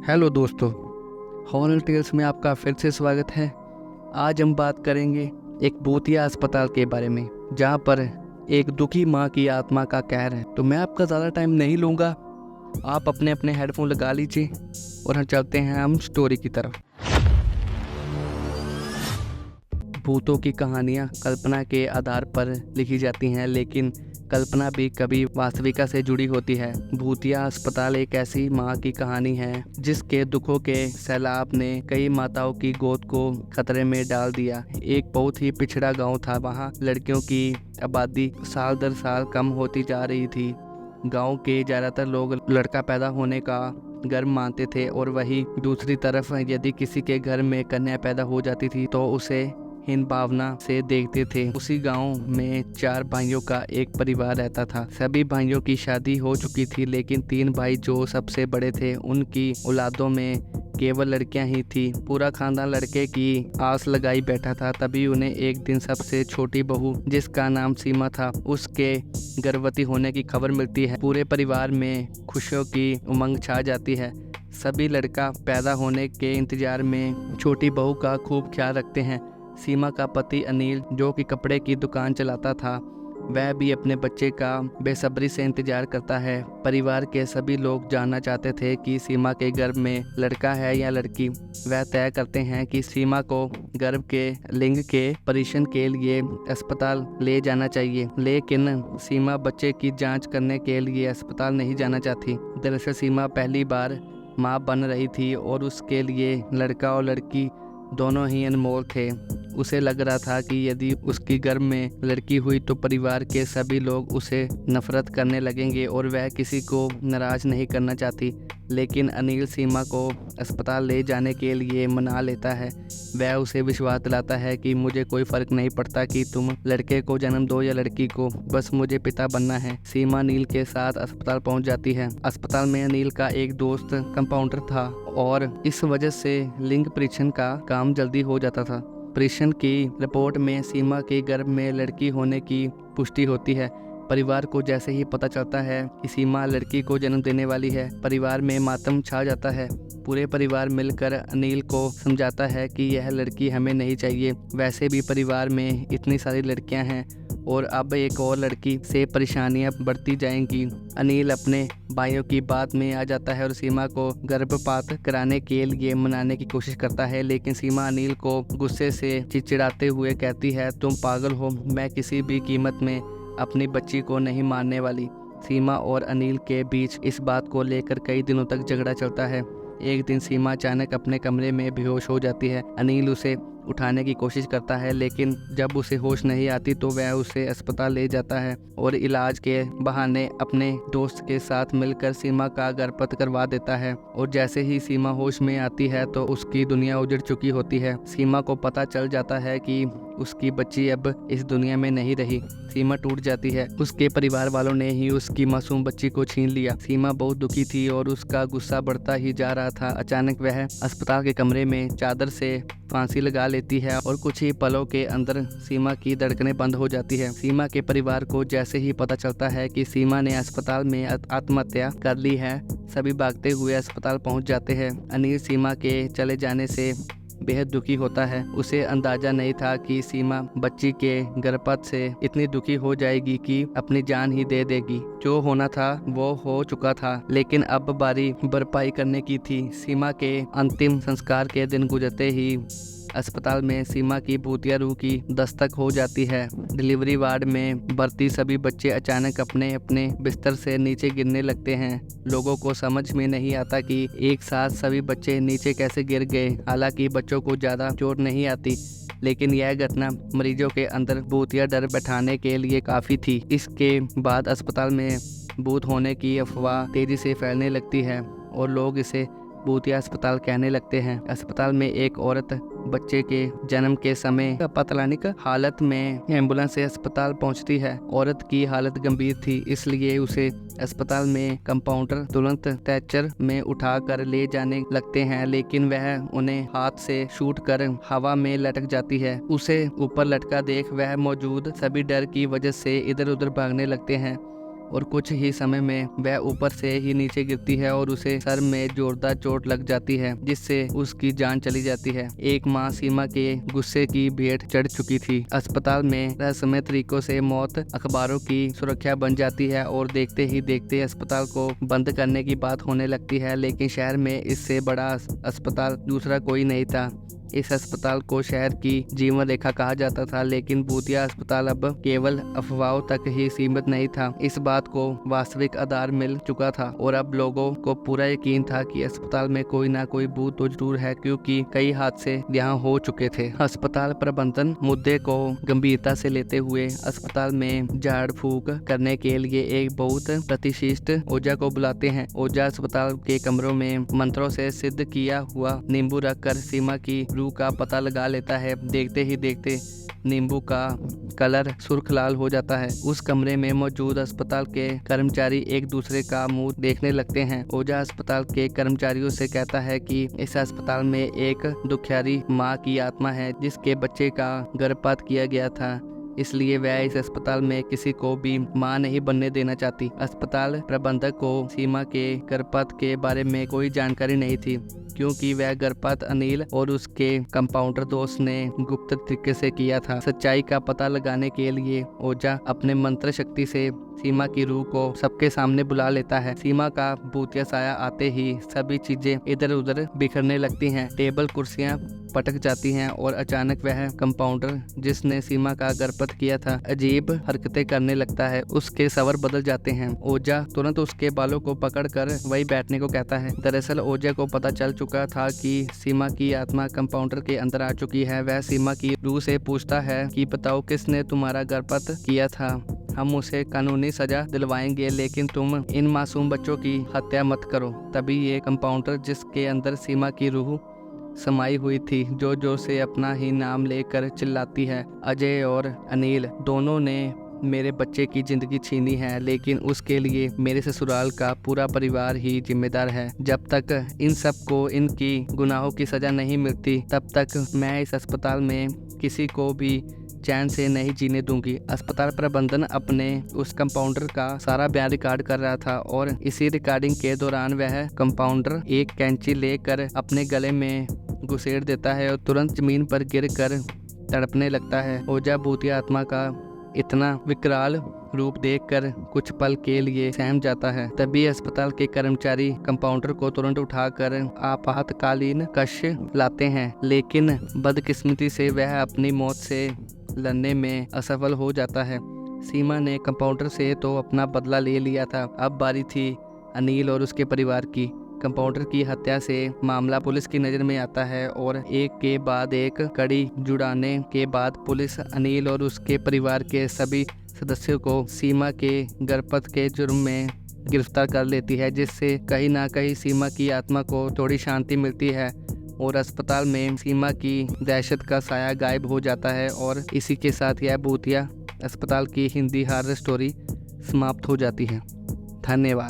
Hello दोस्तों, horror tales में आपका फिर से स्वागत है। आज हम बात करेंगे एक भूतिया अस्पताल के बारे में, जहां पर एक दुखी मां की आत्मा का कहर है। तो मैं आपका ज़्यादा टाइम नहीं लूँगा, आप अपने अपने हेडफोन लगा लीजिए और हम चलते हैं हम स्टोरी की तरफ। भूतों की कहानियाँ कल्पना के आधार पर लिखी जाती हैं, लेकिन कल्पना भी कभी वास्तविकता से जुड़ी होती है। भूतिया अस्पताल एक ऐसी माँ की कहानी है जिसके दुखों के सैलाब ने कई माताओं की गोद को खतरे में डाल दिया। एक बहुत ही पिछड़ा गांव था, वहाँ लड़कियों की आबादी साल दर साल कम होती जा रही थी। गांव के ज़्यादातर लोग लड़का पैदा होने का गर्व मानते थे, और वहीं दूसरी तरफ यदि किसी के घर में कन्या पैदा हो जाती थी तो उसे हीन भावना से देखते थे। उसी गांव में 4 भाइयों का एक परिवार रहता था। सभी भाइयों की शादी हो चुकी थी, लेकिन 3 भाई जो सबसे बड़े थे उनकी औलादों में केवल लड़कियां ही थी। पूरा खानदान लड़के की आस लगाई बैठा था। तभी उन्हें एक दिन सबसे छोटी बहू, जिसका नाम सीमा था, उसके गर्भवती होने की खबर मिलती है। पूरे परिवार में खुशियों की उमंग छा जाती है। सभी लड़का पैदा होने के इंतजार में छोटी बहू का खूब ख्याल रखते हैं। सीमा का पति अनिल, जो कि कपड़े की दुकान चलाता था, वह भी अपने बच्चे का बेसब्री से इंतजार करता है। परिवार के सभी लोग जानना चाहते थे कि सीमा के गर्भ में लड़का है या लड़की। वह तय करते हैं कि सीमा को गर्भ के लिंग के परीक्षण के लिए अस्पताल ले जाना चाहिए, लेकिन सीमा बच्चे की जांच करने के लिए अस्पताल नहीं जाना चाहती। दरअसल सीमा पहली बार माँ बन रही थी और उसके लिए लड़का और लड़की दोनों ही अनमोल थे। उसे लग रहा था कि यदि उसकी गर्भ में लड़की हुई तो परिवार के सभी लोग उसे नफरत करने लगेंगे, और वह किसी को नाराज नहीं करना चाहती। लेकिन अनिल सीमा को अस्पताल ले जाने के लिए मना लेता है। वह उसे विश्वास दिलाता है कि मुझे कोई फर्क नहीं पड़ता कि तुम लड़के को जन्म दो या लड़की को, बस मुझे पिता बनना है। सीमा अनिल के साथ अस्पताल पहुंच जाती है। अस्पताल में अनिल का एक दोस्त कंपाउंडर था, और इस वजह से लिंग परीक्षण का काम जल्दी हो जाता था। परीक्षण की रिपोर्ट में सीमा के गर्भ में लड़की होने की पुष्टि होती है। परिवार को जैसे ही पता चलता है कि सीमा लड़की को जन्म देने वाली है, परिवार में मातम छा जाता है। पूरे परिवार मिलकर अनिल को समझाता है कि यह लड़की हमें नहीं चाहिए। वैसे भी परिवार में इतनी सारी लड़कियां हैं, और अब एक और लड़की से परेशानियां बढ़ती जाएंगी। अनिल अपने भाइयों की बात में आ जाता है और सीमा को गर्भपात कराने के लिए मनाने की कोशिश करता है, लेकिन सीमा अनिल को गुस्से से चिड़चिड़ाते हुए कहती है, तुम पागल हो, मैं किसी भी कीमत में अपनी बच्ची को नहीं मारने वाली। सीमा और अनिल के बीच इस बात को लेकर कई दिनों तक झगड़ा चलता है। एक दिन सीमा अचानक अपने कमरे में बेहोश हो जाती है। अनिल उसे उठाने की कोशिश करता है, लेकिन जब उसे होश नहीं आती तो वह उसे अस्पताल ले जाता है और इलाज के बहाने अपने दोस्त के साथ मिलकर सीमा का गर्भपात करवा देता है। और जैसे ही सीमा होश में आती है तो उसकी दुनिया उजड़ चुकी होती है। सीमा को पता चल जाता है कि उसकी बच्ची अब इस दुनिया में नहीं रही। सीमा टूट जाती है। उसके परिवार वालों ने ही उसकी मासूम बच्ची को छीन लिया। सीमा बहुत दुखी थी और उसका गुस्सा बढ़ता ही जा रहा था। अचानक वह अस्पताल के कमरे में चादर से फांसी लगा लेती है, और कुछ ही पलों के अंदर सीमा की धड़कनें बंद हो जाती है। सीमा के परिवार को जैसे ही पता चलता है कि सीमा ने अस्पताल में आत्महत्या कर ली है, सभी भागते हुए अस्पताल पहुंच जाते हैं। अनिल सीमा के चले जाने से बेहद दुखी होता है। उसे अंदाजा नहीं था कि सीमा बच्ची के गर्भपात से इतनी दुखी हो जाएगी कि अपनी जान ही दे देगी। जो होना था वो हो चुका था, लेकिन अब बारी भरपाई करने की थी। सीमा के अंतिम संस्कार के दिन गुजरते ही अस्पताल में सीमा की भूतिया रूह की दस्तक हो जाती है। डिलीवरी वार्ड में भर्ती सभी बच्चे अचानक अपने अपने बिस्तर से नीचे गिरने लगते हैं। लोगों को समझ में नहीं आता कि एक साथ सभी बच्चे नीचे कैसे गिर गए। हालांकि बच्चों को ज़्यादा चोट नहीं आती, लेकिन यह घटना मरीजों के अंदर भूतिया डर बैठाने के लिए काफ़ी थी। इसके बाद अस्पताल में भूत होने की अफवाह तेज़ी से फैलने लगती है और लोग इसे भूतिया अस्पताल कहने लगते हैं। अस्पताल में एक औरत बच्चे के जन्म के समय पतलानिक हालत में एम्बुलेंस से अस्पताल पहुंचती है। औरत की हालत गंभीर थी, इसलिए उसे अस्पताल में कंपाउंडर तुरंत स्ट्रेचर में उठाकर ले जाने लगते हैं, लेकिन वह उन्हें हाथ से शूट कर हवा में लटक जाती है। उसे ऊपर लटका देख वह मौजूद सभी डर की वजह से इधर उधर भागने लगते हैं। और कुछ ही समय में वह ऊपर से ही नीचे गिरती है और उसे सर में जोरदार चोट लग जाती है, जिससे उसकी जान चली जाती है। एक माँ सीमा के गुस्से की भेंट चढ़ चुकी थी। अस्पताल में रहस्यमय तरीकों से मौत अखबारों की सुर्खियां बन जाती है और देखते ही देखते अस्पताल को बंद करने की बात होने लगती है। लेकिन शहर में इससे बड़ा अस्पताल दूसरा कोई नहीं था। इस अस्पताल को शहर की जीवन रेखा कहा जाता था, लेकिन भूतिया अस्पताल अब केवल अफवाहों तक ही सीमित नहीं था। इस बात को वास्तविक आधार मिल चुका था और अब लोगों को पूरा यकीन था कि अस्पताल में कोई ना कोई भूत तो जरूर है, क्योंकि कई हादसे यहाँ हो चुके थे। अस्पताल प्रबंधन मुद्दे को गंभीरता से लेते हुए अस्पताल में झाड़ फूक करने के लिए एक बहुत प्रतिष्ठित ओझा को बुलाते हैं। ओझा अस्पताल के कमरों में मंत्रों से सिद्ध किया हुआ नींबू रखकर सीमा की रूह का पता लगा लेता है। देखते ही देखते नींबू का कलर सुर्ख लाल हो जाता है। उस कमरे में मौजूद अस्पताल के कर्मचारी एक दूसरे का मुंह देखने लगते हैं। ओझा अस्पताल के कर्मचारियों से कहता है कि इस अस्पताल में एक दुखियारी माँ की आत्मा है, जिसके बच्चे का गर्भपात किया गया था, इसलिए वह इस अस्पताल में किसी को भी मां नहीं बनने देना चाहती। अस्पताल प्रबंधक को सीमा के गर्भपात के बारे में कोई जानकारी नहीं थी, क्योंकि वह गर्भपात अनिल और उसके कंपाउंडर दोस्त ने गुप्त तरीके से किया था। सच्चाई का पता लगाने के लिए ओझा अपने मंत्र शक्ति से सीमा की रूह को सबके सामने बुला लेता है। सीमा का भूतिया साया आते ही सभी चीजें इधर उधर बिखरने लगती हैं। टेबल कुर्सियां पटक जाती हैं और अचानक वह कंपाउंडर जिसने सीमा का गर्भपात किया था अजीब हरकतें करने लगता है। उसके सवर बदल जाते हैं। ओझा तुरंत उसके बालों को पकड़कर वही बैठने को कहता है। दरअसल ओझा को पता चल चुका था कि सीमा की आत्मा कंपाउंडर के अंदर आ चुकी है। वह सीमा की रूह से पूछता है कि बताओ किसने तुम्हारा गर्भपात किया था, हम उसे कानूनी सजा दिलवाएंगे, लेकिन तुम इन मासूम बच्चों की हत्या मत करो। तभी ये कंपाउंडर जिसके अंदर सीमा की रूह समाई हुई थी जोर जोर से अपना ही नाम लेकर चिल्लाती है। अजय और अनिल दोनों ने मेरे बच्चे की जिंदगी छीनी है, लेकिन उसके लिए मेरे ससुराल का पूरा परिवार ही जिम्मेदार है। जब तक इन सब को इनकी गुनाहों की सजा नहीं मिलती, तब तक मैं इस अस्पताल में किसी को भी चैन से नहीं जीने दूंगी। अस्पताल प्रबंधन अपने उस कंपाउंडर का सारा बयान रिकॉर्ड कर रहा था और इसी रिकॉर्डिंग के दौरान वह कंपाउंडर एक कैंची लेकर अपने गले में घुसेड़ देता है और तुरंत जमीन पर गिरकर तड़पने लगता है। ओझा भूतिया आत्मा का इतना विकराल रूप देखकर कुछ पल के लिए सहम जाता है। तभी अस्पताल के कर्मचारी कंपाउंडर को तुरंत उठाकर आपातकालीन कक्ष लाते हैं, लेकिन बदकिस्मती से वह अपनी मौत से लड़ने में असफल हो जाता है। सीमा ने कंपाउंडर से तो अपना बदला ले लिया था, अब बारी थी अनिल और उसके परिवार की। कंपाउंडर की हत्या से मामला पुलिस की नज़र में आता है और एक के बाद एक कड़ी जुड़ाने के बाद पुलिस अनिल और उसके परिवार के सभी सदस्यों को सीमा के गर्भपात के जुर्म में गिरफ्तार कर लेती है, जिससे कहीं ना कहीं सीमा की आत्मा को थोड़ी शांति मिलती है और अस्पताल में सीमा की दहशत का साया गायब हो जाता है। और इसी के साथ यह भूतिया अस्पताल की हिंदी हॉरर स्टोरी समाप्त हो जाती है। धन्यवाद।